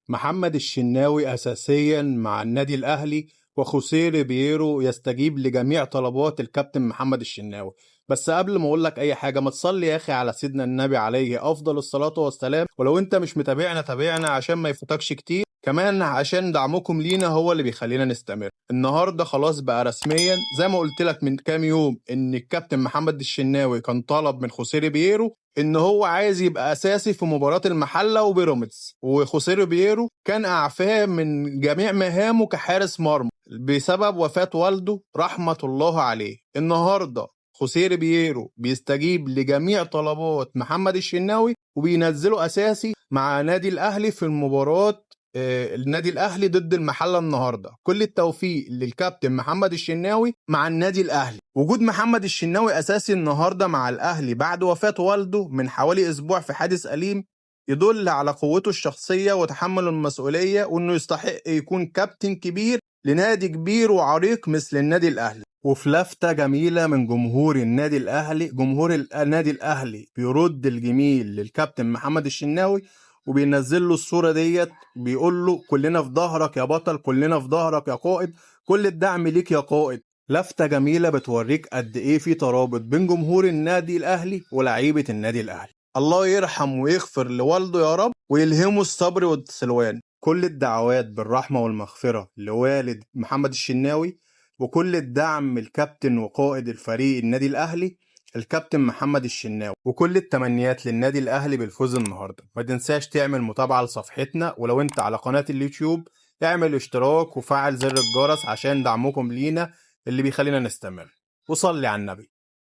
محمد الشناوي أساسيا مع النادي الأهلي، وخوسيه ريبيرو يستجيب لجميع طلبات الكابتن محمد الشناوي. بس قبل ما أقول لك أي حاجة، ما تصلي يا أخي على سيدنا النبي عليه أفضل الصلاة والسلام. ولو أنت مش متابعنا تابعنا عشان ما يفوتكش كتير، كمان عشان دعمكم لينا هو اللي بيخلينا نستمر. النهارده خلاص بقى رسميا زي ما قلت لك من كام يوم ان الكابتن محمد الشناوي كان طلب من خوسيه ريبيرو ان هو عايز يبقى اساسي في مباراة المحلة وبيراميدز، وخوسيه ريبيرو كان اعفاه من جميع مهامه كحارس مرمى بسبب وفاة والده رحمة الله عليه. النهارده خوسيه ريبيرو بيستجيب لجميع طلبات محمد الشناوي وبينزله اساسي مع نادي الاهلي في المباراة النادي الاهلي ضد المحله النهارده. كل التوفيق للكابتن محمد الشناوي مع النادي الاهلي. وجود محمد الشناوي اساسي النهارده مع الاهلي بعد وفاه والده من حوالي اسبوع في حادث اليم يدل على قوته الشخصيه وتحمل المسؤوليه، وانه يستحق يكون كابتن كبير لنادي كبير وعريق مثل النادي الاهلي. وفي لفتة جميلة من جمهور النادي الأهلي، جمهور النادي الأهلي بيرد الجميل للكابتن محمد الشناوي وبينزل له الصورة ديت، بيقول له كلنا في ظهرك يا بطل، كلنا في ظهرك يا قائد، كل الدعم ليك يا قائد. لفتة جميلة بتوريك قد ايه في ترابط بين جمهور النادي الأهلي ولاعيبة النادي الأهلي. الله يرحم ويغفر لوالده يا رب، ويلهمه الصبر والسلوان. كل الدعوات بالرحمة والمغفرة لوالد محمد الشناوي، وكل الدعم الكابتن وقائد الفريق النادي الأهلي الكابتن محمد الشناوي، وكل التمنيات للنادي الأهلي بالفوز النهاردة. ما تنساش تعمل متابعة لصفحتنا، ولو انت على قناة اليوتيوب اعمل اشتراك وفعل زر الجرس عشان دعمكم لينا اللي بيخلينا نستمر. وصلي على النبي.